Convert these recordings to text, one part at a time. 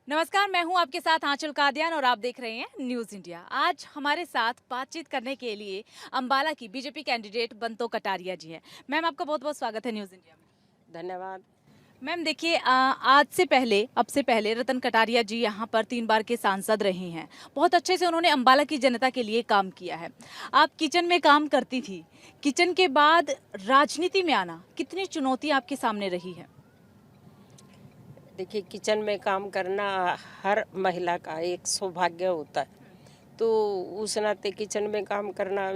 नमस्कार, मैं हूं आपके साथ आंचल कादियान और आप देख रहे हैं न्यूज़ इंडिया। आज हमारे साथ बातचीत करने के लिए अंबाला की बीजेपी कैंडिडेट बंतो कटारिया जी हैं। मैम, आपका बहुत-बहुत स्वागत है न्यूज़ इंडिया में। धन्यवाद। मैम देखिए, आज से पहले अब से पहले रतन कटारिया जी यहाँ पर 3 बार के सांसद रही हैं। बहुत अच्छे से उन्होंने अंबाला की जनता के लिए काम किया है। आप किचन में काम करती थी। किचन के बाद राजनीति में आना, कितनी चुनौती आपके सामने रही है? देखिए, किचन में काम करना हर महिला का एक सौभाग्य होता है। तो उस नाते किचन में काम करना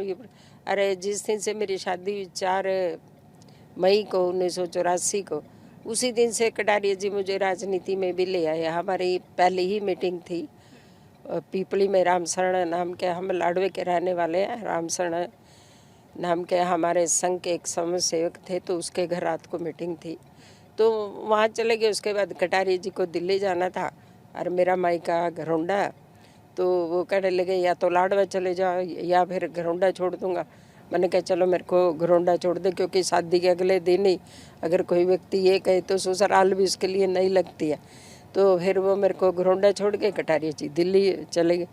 अरे जिस दिन से मेरी शादी हुई 4 मई को 1984 को, उसी दिन से कटारिया जी मुझे राजनीति में भी ले आए। हमारी पहली ही मीटिंग थी पीपली में। रामशरण नाम के, हम लाडवे के रहने वाले हैं। रामशरण नाम के हमारे संघ के एक समूह सेवक थे, तो उसके घर रात को मीटिंग थी, तो वहाँ चले गए। उसके बाद कटारिया जी को दिल्ली जाना था और मेरा मायका घरौंडा, तो वो कहने लगे या तो लाडवा चले जाओ या फिर घरौंडा छोड़ दूंगा। मैंने कहा चलो मेरे को घरौंडा छोड़ दे, क्योंकि शादी के अगले दिन ही अगर कोई व्यक्ति ये कहे तो ससुराल भी उसके लिए नहीं लगती है। तो फिर वो मेरे को घरौंडा छोड़ के कटारिया जी दिल्ली चले गए।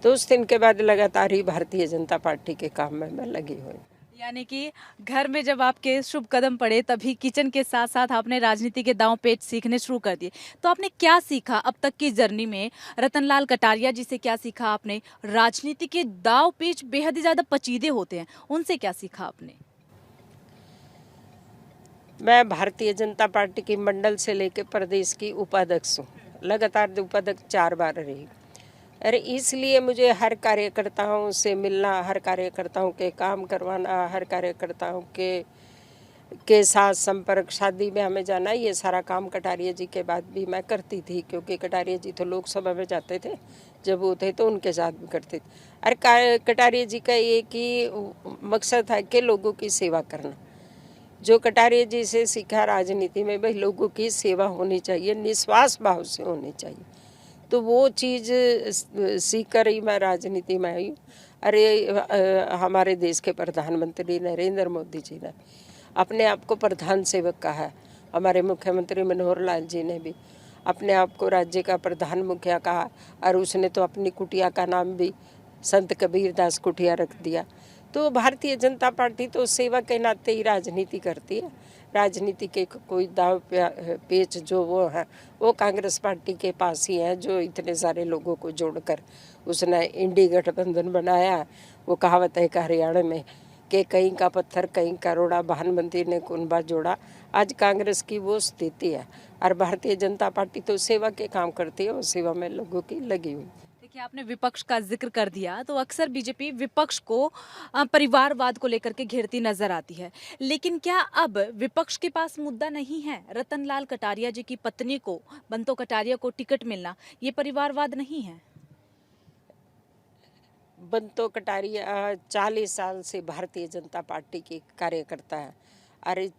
तो उस दिन के बाद लगातार ही भारतीय जनता पार्टी के काम में मैं लगी हुई। यानी कि घर में जब आपके शुभ कदम पड़े तभी किचन के साथ साथ आपने राजनीति के दांव पेच सीखने शुरू कर दिए। तो आपने क्या सीखा अब तक की जर्नी में? रतनलाल कटारिया जी से क्या सीखा आपने? राजनीति के दांव पेच बेहद ही ज्यादा पेचीदे होते हैं, उनसे क्या सीखा आपने? मैं भारतीय जनता पार्टी की मंडल से लेकर प्रदेश की उपाध्यक्ष हूँ। लगातार उपाध्यक्ष 4 बार रही। अरे इसलिए मुझे हर कार्यकर्ताओं से मिलना, हर कार्यकर्ताओं के काम करवाना, हर कार्यकर्ताओं के साथ संपर्क, शादी में हमें जाना, ये सारा काम कटारिया जी के बाद भी मैं करती थी, क्योंकि कटारिया जी तो लोकसभा में जाते थे, जब वो थे तो उनके साथ भी करते थे। अरे कटारिया जी का एक ही मकसद है कि लोगों की सेवा करना। जो कटारिया जी से सीखा राजनीति में, भाई लोगों की सेवा होनी चाहिए, निस्वार्थ भाव से होनी चाहिए। तो वो चीज़ सीख कर ही मैं राजनीति में आई। अरे हमारे देश के प्रधानमंत्री नरेंद्र मोदी जी ने अपने आप को प्रधान सेवक कहा है। हमारे मुख्यमंत्री मनोहर लाल जी ने भी अपने आप को राज्य का प्रधान मुखिया कहा, और उसने तो अपनी कुटिया का नाम भी संत कबीर दास कुटिया रख दिया। तो भारतीय जनता पार्टी तो सेवा के नाते ही राजनीति करती है। राजनीति के कोई दाव पेच जो वो है, वो कांग्रेस पार्टी के पास ही है, जो इतने सारे लोगों को जोड़कर उसने इंडी गठबंधन बनाया। वो कहावत है कि हरियाणा में कि कहीं का पत्थर कहीं का रोड़ा, प्रधानमंत्री ने कुनबा जोड़ा। आज कांग्रेस की वो स्थिति है, और भारतीय जनता पार्टी तो सेवा के काम करती है, वो सेवा में लोगों की लगी हुई। देखिए, आपने विपक्ष का जिक्र कर दिया तो अक्सर बीजेपी विपक्ष को परिवारवाद को लेकर के घेरती नजर आती है। लेकिन क्या अब विपक्ष के पास मुद्दा नहीं है? रतनलाल कटारिया जी की पत्नी को, बंतो कटारिया को टिकट मिलना, ये परिवारवाद नहीं है? बंतो कटारिया 40 साल से भारतीय जनता पार्टी की कार्यकर्ता है। अरे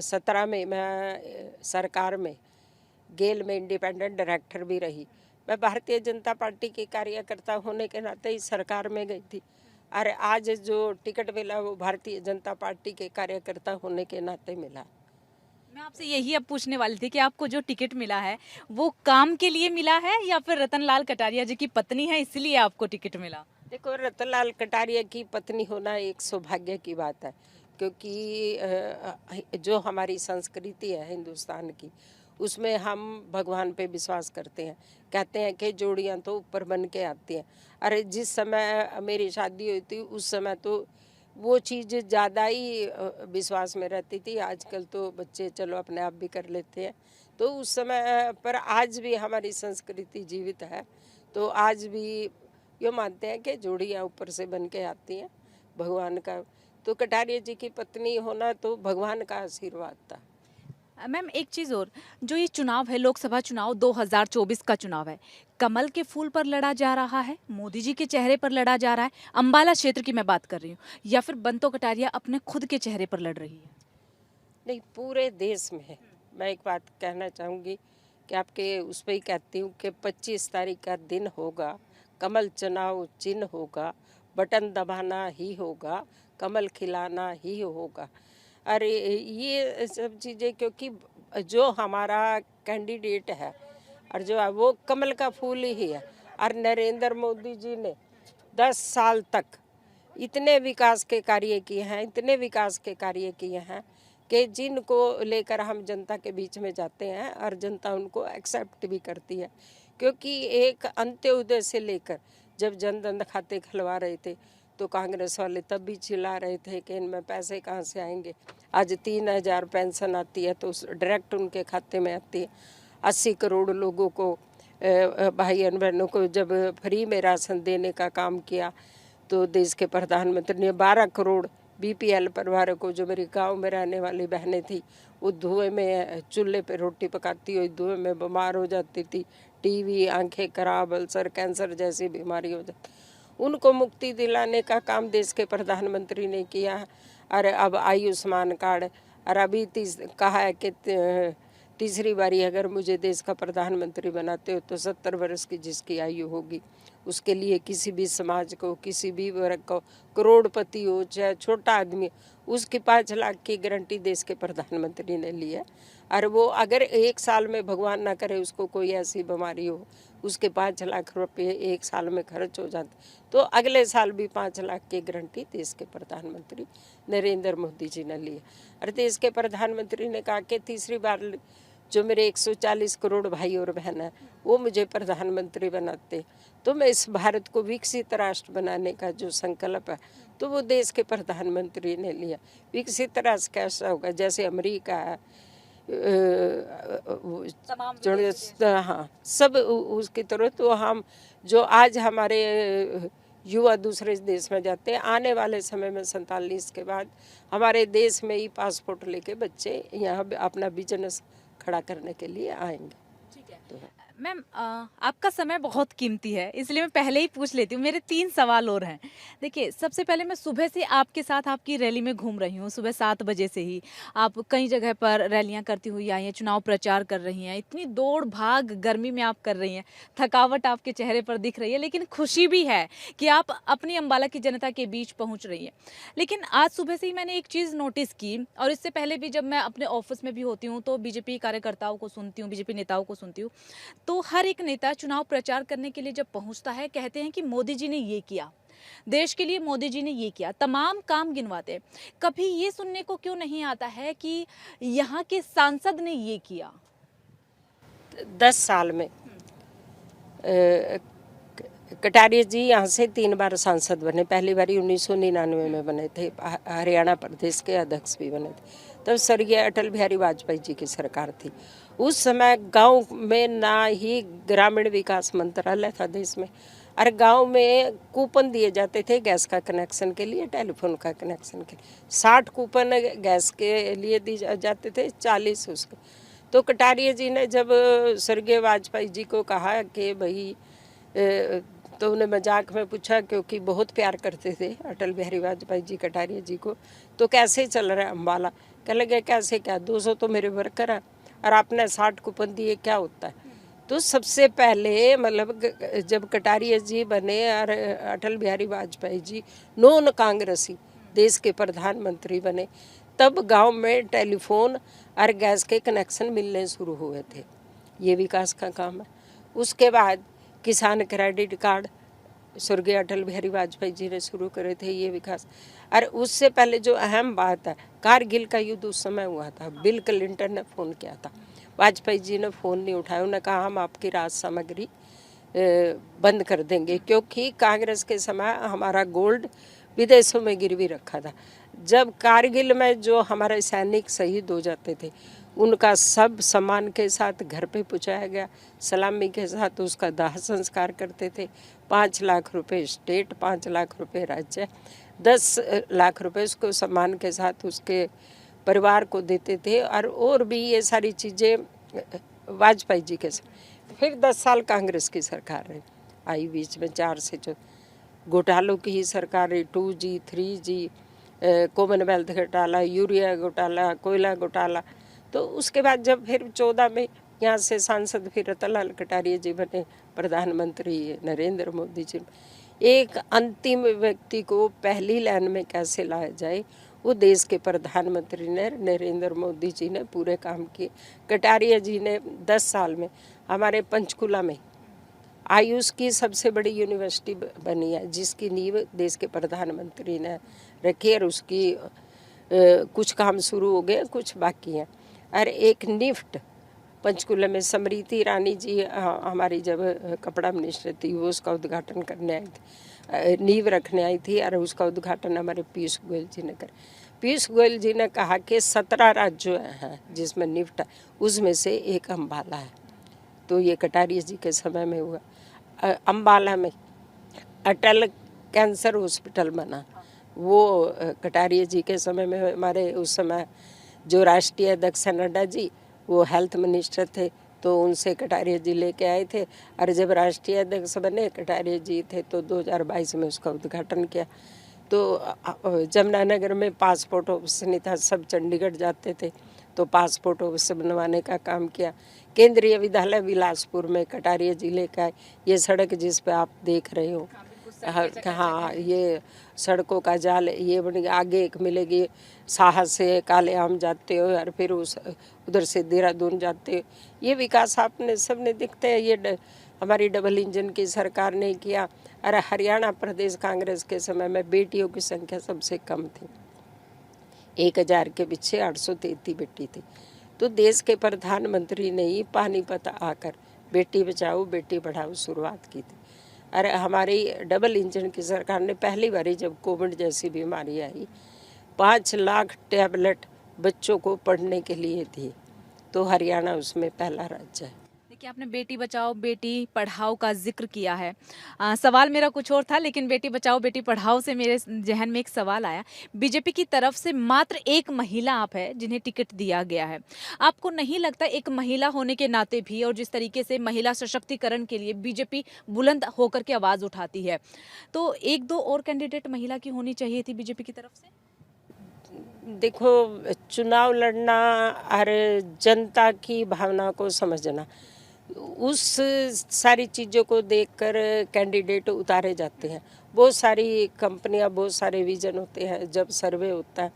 17 में मैं सरकार में गेल में इंडिपेंडेंट डायरेक्टर भी रही। मैं भारतीय जनता पार्टी की कार्यकर्ता होने के नाते ही सरकार में गई थी। अरे आज जो टिकट मिला वो भारतीय जनता पार्टी के कार्यकर्ता होने के नाते मिला। मैं आपसे यही अब पूछने वाली थी कि आपको जो टिकट मिला है वो काम के लिए मिला है या फिर रतनलाल कटारिया जी की पत्नी है इसलिए आपको टिकट मिला? देखो, रतनलाल कटारिया की पत्नी होना एक सौभाग्य की बात है, क्योंकि जो हमारी संस्कृति है हिंदुस्तान की, उसमें हम भगवान पे विश्वास करते हैं। कहते हैं कि जोड़ियां तो ऊपर बन के आती हैं। अरे जिस समय मेरी शादी हुई थी उस समय तो वो चीज़ ज़्यादा ही विश्वास में रहती थी। आजकल तो बच्चे चलो अपने आप भी कर लेते हैं। तो उस समय पर आज भी हमारी संस्कृति जीवित है। तो आज भी ये मानते हैं कि जोड़ियाँ ऊपर से बन के आती हैं भगवान का। तो कटारिया जी की पत्नी होना तो भगवान का आशीर्वाद था। मैम एक चीज़ और, जो ये चुनाव है, लोकसभा चुनाव 2024 का चुनाव है, कमल के फूल पर लड़ा जा रहा है, मोदी जी के चेहरे पर लड़ा जा रहा है, अंबाला क्षेत्र की मैं बात कर रही हूँ, या फिर बंतो कटारिया अपने खुद के चेहरे पर लड़ रही है? नहीं, पूरे देश में है। मैं एक बात कहना चाहूँगी कि आपके उस पर ही कहती हूँ कि 25 तारीख का दिन होगा, कमल चुनाव चिन्ह होगा, बटन दबाना ही होगा, कमल खिलाना ही होगा। अरे ये सब चीज़ें, क्योंकि जो हमारा कैंडिडेट है और जो है वो कमल का फूल ही है। और नरेंद्र मोदी जी ने 10 साल तक इतने विकास के कार्य किए हैं, इतने विकास के कार्य किए हैं कि जिनको लेकर हम जनता के बीच में जाते हैं और जनता उनको एक्सेप्ट भी करती है। क्योंकि एक अंत्योदय से लेकर जब जन धन खाते खुलवा रहे थे तो कांग्रेस वाले तब भी चिल्ला रहे थे कि इनमें पैसे कहाँ से आएंगे। आज 3,000 पेंशन आती है तो डायरेक्ट उनके खाते में आती है। 80 करोड़ लोगों को, भाई बहनों को जब फ्री में राशन देने का काम किया तो देश के प्रधानमंत्री ने 12 करोड़ बीपीएल परिवारों को, जो मेरे गांव में रहने वाली बहनें थी, वो धुएं में चूल्हे पे रोटी पकाती हुई धुएं में बीमार हो जाती थी, टीवी, आंखें खराब, अल्सर, कैंसर जैसी बीमारी हो जाती, उनको मुक्ति दिलाने का काम देश के प्रधानमंत्री ने किया है। और अब आयुष्मान कार्ड, और अभी कहा है कि तीसरी बारी अगर मुझे देश का प्रधानमंत्री बनाते हो तो 70 वर्ष की जिसकी आयु होगी उसके लिए किसी भी समाज को, किसी भी वर्ग को, करोड़पति हो चाहे छोटा आदमी, उसकी 5 लाख की गारंटी देश के प्रधानमंत्री ने ली है। और वो अगर 1 साल में भगवान ना करे उसको कोई ऐसी बीमारी हो, उसके 5 लाख रुपये 1 साल में खर्च हो जाते तो अगले साल भी 5 लाख की गारंटी देश के प्रधानमंत्री नरेंद्र मोदी जी ने ली है। और देश के प्रधानमंत्री ने कहा कि तीसरी बार जो मेरे 140 करोड़ भाई और बहन है वो मुझे प्रधानमंत्री बनाते तो मैं इस भारत को विकसित राष्ट्र बनाने का जो संकल्प है तो वो देश के प्रधानमंत्री ने लिया। विकसित राष्ट्र कैसा होगा, जैसे अमेरिका है, हाँ, सब उसकी तरह। तो हम जो आज हमारे युवा दूसरे देश में जाते हैं, आने वाले समय में 47 के बाद हमारे देश में ही पासपोर्ट लेके बच्चे यहाँ अपना बिजनेस खड़ा करने के लिए आएंगे। ठीक है। तो मैम, आपका समय बहुत कीमती है इसलिए मैं पहले ही पूछ लेती हूँ। मेरे 3 सवाल और हैं। देखिए, सबसे पहले मैं सुबह से आपके साथ आपकी रैली में घूम रही हूँ। सुबह 7 बजे से ही आप कई जगह पर रैलियाँ करती हुई आई हैं, चुनाव प्रचार कर रही हैं। इतनी दौड़ भाग गर्मी में आप कर रही हैं, थकावट आपके चेहरे पर दिख रही है, लेकिन खुशी भी है कि आप अपनी अम्बाला की जनता के बीच पहुँच रही हैं। लेकिन आज सुबह से ही मैंने एक चीज़ नोटिस की, और इससे पहले भी जब मैं अपने ऑफिस में भी होती हूँ तो बीजेपी कार्यकर्ताओं को सुनती हूँ, बीजेपी नेताओं को सुनती हूँ, तो हर एक नेता चुनाव प्रचार करने के लिए जब पहुंचता है कहते हैं कि मोदी जी ने ये किया, देश के लिए मोदी जी ने ये किया, तमाम काम गिनवाते हैं। कभी ये सुनने को क्यों नहीं आता है कि यहाँ के सांसद ने ये किया? 10 साल में कटारिया जी यहाँ से 3 बार सांसद बने। पहली बारी 1999 में बने थे, हरियाणा प्रदेश के अध्यक्ष भी बने थे। तब स्वर्गीय अटल बिहारी वाजपेयी जी की सरकार थी। उस समय गांव में ना ही ग्रामीण विकास मंत्रालय था देश में, और गांव में कूपन दिए जाते थे गैस का कनेक्शन के लिए, टेलीफोन का कनेक्शन के लिए। 60 कूपन गैस के लिए दिए जाते थे, 40 उसको। तो कटारिया जी ने जब स्वर्गीय वाजपेयी जी को कहा कि भाई, तो उन्हें मजाक में पूछा, क्योंकि बहुत प्यार करते थे अटल बिहारी वाजपेयी जी कटारिया जी को, तो कैसे चल रहा है अम्बाला? कह लगे कैसे क्या, 200 तो मेरे वर्कर हैं और आपने 60 कूपन दिए, क्या होता है? तो सबसे पहले मतलब जब कटारिया जी बने और अटल बिहारी वाजपेयी जी नॉन कांग्रेसी देश के प्रधानमंत्री बने, तब गांव में टेलीफोन और गैस के कनेक्शन मिलने शुरू हुए थे। ये विकास का काम है। उसके बाद किसान क्रेडिट कार्ड स्वर्गीय अटल बिहारी वाजपेयी जी ने शुरू करे थे, ये विकास। और उससे पहले जो अहम बात है, कारगिल का युद्ध उस समय हुआ था, बिल क्लिंटन ने फ़ोन किया था, वाजपेयी जी ने फ़ोन नहीं उठाया। उन्होंने कहा हम आपकी राज सामग्री बंद कर देंगे, क्योंकि कांग्रेस के समय हमारा गोल्ड विदेशों में गिरवी रखा था। जब कारगिल में जो हमारे सैनिक शहीद हो जाते थे उनका सब सम्मान के साथ घर पे पहुँचाया गया, सलामी के साथ उसका दाह संस्कार करते थे। 5 लाख रुपए स्टेट, 5 लाख रुपए राज्य, 10 लाख रुपए उसको सम्मान के साथ उसके परिवार को देते थे। और भी ये सारी चीज़ें वाजपेयी जी के साथ। फिर 10 साल कांग्रेस की सरकार रही, आई बीच में 4 से जो घोटालों की ही सरकार रही, 2G 3G, कॉमनवेल्थ घोटाला, यूरिया घोटाला, कोयला घोटाला। तो उसके बाद जब फिर 14 में यहाँ से सांसद फिर रतनलाल कटारिया जी बने, प्रधानमंत्री नरेंद्र मोदी जी। एक अंतिम व्यक्ति को पहली लाइन में कैसे लाया जाए, वो देश के प्रधानमंत्री ने नरेंद्र मोदी जी ने पूरे काम किए। कटारिया जी ने 10 साल में हमारे पंचकुला में आयुष की सबसे बड़ी यूनिवर्सिटी बनी है, जिसकी नींव देश के प्रधानमंत्री ने रखी और उसकी कुछ काम शुरू हो गए, कुछ बाकी हैं। और एक निफ्ट पंचकुला में समृति ईरानी जी हमारी जब कपड़ा मिनिस्टर थी, वो उसका उद्घाटन करने आई थी, नींव रखने आई थी, और उसका उद्घाटन हमारे पीयूष गोयल जी ने कर। पीयूष गोयल जी ने कहा कि 17 राज्य हैं जिसमें निफ्ट है, उसमें से एक अम्बाला है। तो ये कटारिया जी के समय में हुआ। अम्बाला में अटल कैंसर हॉस्पिटल बना, वो कटारिया जी के समय में। हमारे उस समय जो राष्ट्रीय अध्यक्ष नड्डा जी, वो हेल्थ मिनिस्टर थे, तो उनसे कटारिया जी लेके आए थे। और जब राष्ट्रीय अध्यक्ष बने कटारिया जी थे, तो 2022 में उसका उद्घाटन किया। तो जमुनानगर में पासपोर्ट ऑफिस नहीं था, सब चंडीगढ़ जाते थे, तो पासपोर्ट ऑफिस बनवाने का काम किया। केंद्रीय विद्यालय बिलासपुर में कटारिया जी लेकर आए। ये सड़क जिस पे आप देख रहे हो, हाँ, ये सड़कों का जाल ये बन गया। आगे एक मिलेगी साहस से काले आम जाते हो, और फिर उस उधर से देहरादून जाते हो। ये विकास आपने सबने दिखते हैं। ये हमारी डबल इंजन की सरकार ने किया। अरे हरियाणा प्रदेश कांग्रेस के समय में बेटियों की संख्या सबसे कम थी, 1000 के पीछे 833 बेटी थी। तो देश के प्रधानमंत्री ने ही पानीपत आकर बेटी बचाओ बेटी पढ़ाओ शुरुआत की थी। अरे हमारी डबल इंजन की सरकार ने पहली बारी जब कोविड जैसी बीमारी आई, 5 लाख टैबलेट बच्चों को पढ़ने के लिए दिए, तो हरियाणा उसमें पहला राज्य है। देखिए, आपने बेटी बचाओ बेटी पढ़ाओ का जिक्र किया है। सवाल मेरा कुछ और था, लेकिन बेटी बचाओ बेटी पढ़ाओ से मेरे जहन में एक सवाल आया। बीजेपी की तरफ से मात्र एक महिला आप है जिन्हें टिकट दिया गया है। आपको नहीं लगता एक महिला होने के नाते भी, और जिस तरीके से महिला सशक्तिकरण के लिए बीजेपी बुलंद होकर के आवाज उठाती है, तो 1-2 और कैंडिडेट महिला की होनी चाहिए थी बीजेपी की तरफ से? देखो, चुनाव लड़ना और जनता की भावना को समझना, उस सारी चीज़ों को देखकर कैंडिडेट उतारे जाते हैं। बहुत सारी कंपनियां, बहुत सारे विजन होते हैं। जब सर्वे होता है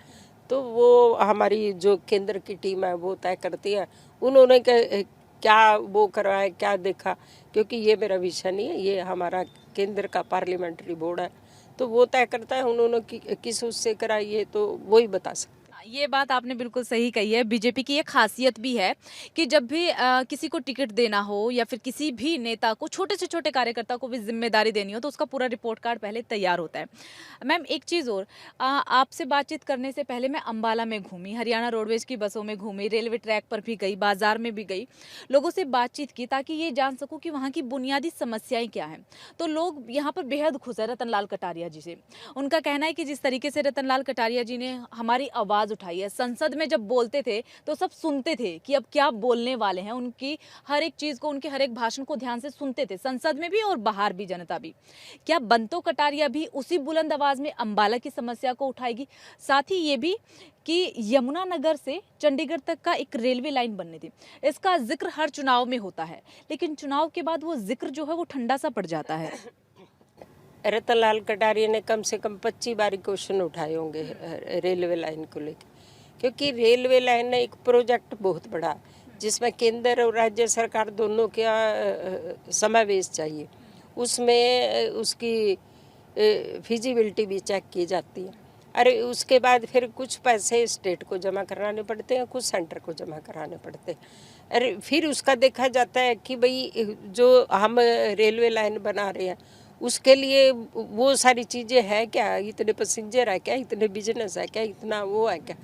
तो वो हमारी जो केंद्र की टीम है वो तय करती है उन्होंने क्या वो करवाया, क्या देखा। क्योंकि ये मेरा विषय नहीं है, ये हमारा केंद्र का पार्लियामेंट्री बोर्ड है, तो वो तय करता है उन्होंने किस उससे कराई है, तो वही बता सकते। ये बात आपने बिल्कुल सही कही है। बीजेपी की एक खासियत भी है कि जब भी किसी को टिकट देना हो, या फिर किसी भी नेता को, छोटे से छोटे कार्यकर्ता को भी जिम्मेदारी देनी हो, तो उसका पूरा रिपोर्ट कार्ड पहले तैयार होता है। मैम, एक चीज़ और, आपसे बातचीत करने से पहले मैं अम्बाला में घूमी, हरियाणा रोडवेज की बसों में घूमी, रेलवे ट्रैक पर भी गई, बाजार में भी गई, लोगों से बातचीत की ताकि ये जान सकूँ कि वहाँ की बुनियादी समस्याएं क्या हैं। तो लोग यहाँ पर बेहद खुश है रतनलाल कटारिया जी से। उनका कहना है कि जिस तरीके से रतनलाल कटारिया जी ने हमारी आवाज़ उठाई है, संसद में जब बोलते थे तो सब सुनते थे कि अब क्या बोलने वाले हैं, उनकी हर एक चीज़ को, उनके हर एक भाषण को ध्यान से सुनते थे, संसद में भी और बाहर भी जनता भी। क्या बंतो कटारिया भी उसी बुलंद आवाज़ में अम्बाला की समस्या को उठाएगी? साथ ही ये भी कि यमुनानगर से चंडीगढ़ तक का एक रेलवे लाइन बननी थी, इसका जिक्र हर चुनाव में होता है, लेकिन चुनाव के बाद वो जिक्र जो है वो ठंडा सा पड़ जाता है। रतनलाल कटारिया ने कम से कम 25 बार क्वेश्चन उठाए होंगे रेलवे लाइन को लेकर, क्योंकि रेलवे लाइन एक प्रोजेक्ट बहुत बड़ा, जिसमें केंद्र और राज्य सरकार दोनों का समावेश चाहिए। उसमें उसकी फिजिबिलिटी भी चेक की जाती है। अरे उसके बाद फिर कुछ पैसे स्टेट को जमा कराने पड़ते हैं, कुछ सेंटर को जमा कराने पड़ते हैं। अरे फिर उसका देखा जाता है कि भाई जो हम रेलवे लाइन बना रहे हैं उसके लिए वो सारी चीज़ें हैं क्या, इतने पैसेंजर है क्या, इतने बिजनेस है क्या, इतना वो है क्या।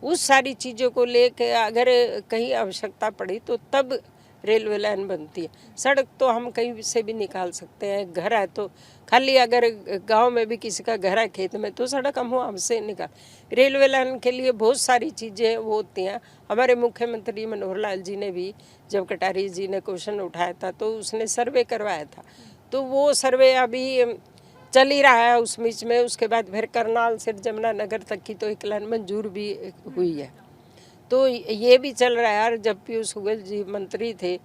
उस सारी चीज़ों को लेके अगर कहीं आवश्यकता पड़ी तो तब रेलवे लाइन बनती है। सड़क तो हम कहीं से भी निकाल सकते हैं, घर है तो खाली, अगर गांव में भी किसी का घर है खेत में तो सड़क हम वहाँ से निकाल। रेलवे लाइन के लिए बहुत सारी चीज़ें वो होती हैं। हमारे मुख्यमंत्री मनोहर लाल जी ने भी, जब कटारिया जी ने क्वेश्चन उठाया था तो उसने सर्वे करवाया था, तो वो सर्वे अभी चल ही रहा है उस बीच में। उसके बाद फिर करनाल से जमुनानगर तक की तो एक लाइन मंजूर भी हुई है, तो ये भी चल रहा है। यार जब पीयूष गोयल जी मंत्री थे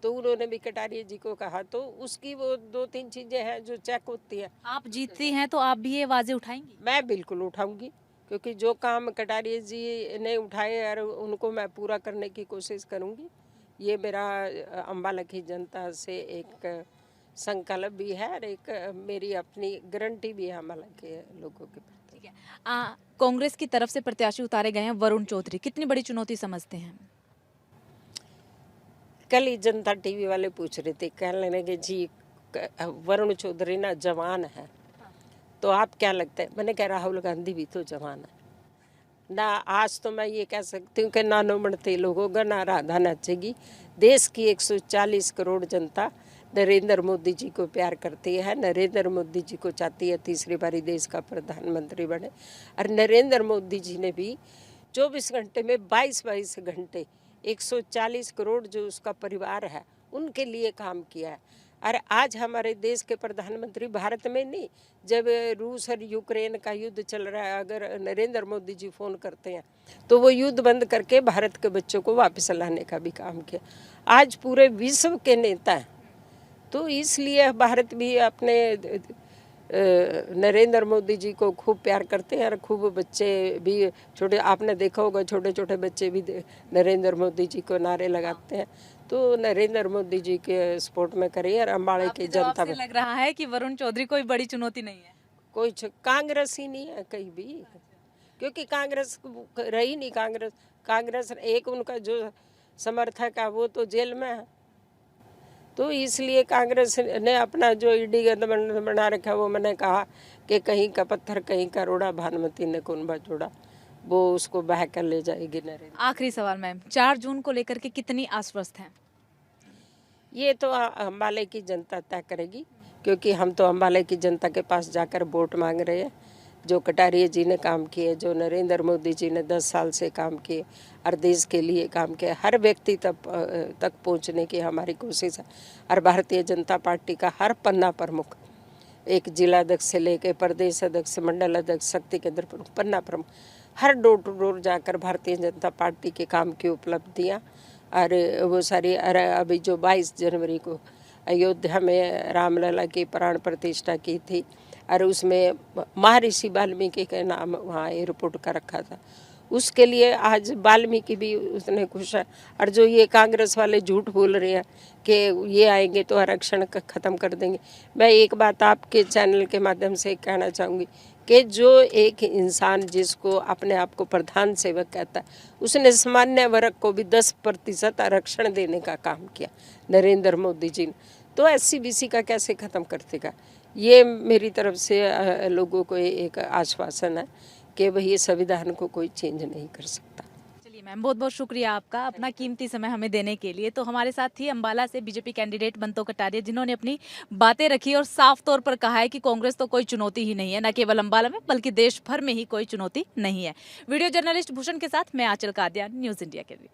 तो उन्होंने भी कटारिया जी को कहा, तो उसकी वो 2-3 चीज़ें हैं जो चेक होती है। आप जीतती हैं तो आप भी ये आवाज़ें उठाएंगी? मैं बिल्कुल उठाऊंगी, क्योंकि जो काम कटारिया जी ने उठाए यार उनको मैं पूरा करने की कोशिश करूंगी। ये मेरा अम्बाला की जनता से एक संकल्प भी है और एक मेरी अपनी गारंटी भी है अम्बाला के लोगों के प्रति। ठीक है। कांग्रेस की तरफ से प्रत्याशी उतारे गए हैं वरुण चौधरी, कितनी बड़ी चुनौती समझते हैं? कल ही जनता टीवी वाले पूछ रहे थे, कहने लगे जी वरुण चौधरी ना जवान है, तो आप क्या लगता है? मैंने कहा राहुल गांधी भी तो जवान है ना। आज तो मैं ये कह सकती हूँ कि ना बढ़ते लोगों का ना राधा नाचेगी। देश की 140 करोड़ जनता नरेंद्र मोदी जी को प्यार करती है, नरेंद्र मोदी जी को चाहती है तीसरी बारी देश का प्रधानमंत्री बने। और नरेंद्र मोदी जी ने भी 24 घंटे में 22 घंटे 140 करोड़ जो उसका परिवार है उनके लिए काम किया है। और आज हमारे देश के प्रधानमंत्री भारत में नहीं, जब रूस और यूक्रेन का युद्ध चल रहा है, अगर नरेंद्र मोदी जी फ़ोन करते हैं तो वो युद्ध बंद करके भारत के बच्चों को वापस लाने का भी काम किया। आज पूरे विश्व के नेता हैं, तो इसलिए भारत भी अपने नरेंद्र मोदी जी को खूब प्यार करते हैं और खूब बच्चे भी छोटे, आपने देखा होगा छोटे छोटे बच्चे भी नरेंद्र मोदी जी को नारे लगाते हैं। तो नरेंद्र मोदी जी के सपोर्ट में करिए और अम्बाड़े की जनता में। लग रहा है कि वरुण चौधरी कोई बड़ी चुनौती नहीं है? कोई कांग्रेस ही नहीं है कहीं भी, क्योंकि कांग्रेस रही नहीं। कांग्रेस एक उनका जो समर्थक है वो तो जेल में है, तो इसलिए कांग्रेस ने अपना जो ईडी गंद बना रखा है, वो मैंने कहा कि कहीं का पत्थर कहीं का रोड़ा, भानुमति ने कुनबा जोड़ा, वो उसको बह कर ले जाएगी नरेंद्र। आखिरी सवाल मैम, 4 जून को लेकर के कितनी आश्वस्त हैं? ये तो अम्बाले की जनता तय करेगी, क्योंकि हम तो अम्बाले की जनता के पास जाकर वोट मांग रहे हैं। जो कटारिया जी ने काम किए, जो नरेंद्र मोदी जी ने 10 साल से काम किए और देश के लिए काम किया, हर व्यक्ति तक पहुंचने की हमारी कोशिश है। और भारतीय जनता पार्टी का हर पन्ना प्रमुख, एक जिला अध्यक्ष से लेकर प्रदेश अध्यक्ष, मंडल अध्यक्ष, शक्ति केंद्र प्रमुख, पन्ना प्रमुख, हर डोर टू डोर जाकर भारतीय जनता पार्टी के काम की उपलब्धियाँ और वो सारी। अभी जो 22 जनवरी को अयोध्या में रामलला की प्राण प्रतिष्ठा की थी और उसमें महर्षि वाल्मीकि के नाम वहाँ एयरपोर्ट का रखा था, उसके लिए आज वाल्मीकि भी उसने खुश है। और जो ये कांग्रेस वाले झूठ बोल रहे हैं कि ये आएंगे तो आरक्षण ख़त्म कर देंगे, मैं एक बात आपके चैनल के माध्यम से कहना चाहूँगी कि जो एक इंसान जिसको अपने आप को प्रधान सेवक कहता है, उसने सामान्य वर्ग को भी 10% आरक्षण देने का काम किया नरेंद्र मोदी जी ने, तो SC/BC का कैसे ख़त्म कर देगा? ये मेरी तरफ से लोगों को एक आश्वासन है कि वही संविधान को कोई चेंज नहीं कर सकता। चलिए मैम, बहुत बहुत शुक्रिया आपका अपना कीमती समय हमें देने के लिए। तो हमारे साथ थी अम्बाला से बीजेपी कैंडिडेट बंतो कटारिया, जिन्होंने अपनी बातें रखी और साफ तौर पर कहा है कि कांग्रेस तो कोई चुनौती ही नहीं है, न केवल अम्बाला में बल्कि देश भर में ही कोई चुनौती नहीं है। वीडियो जर्नलिस्ट भूषण के साथ मैं आंचल कादियान, न्यूज़ इंडिया के लिए।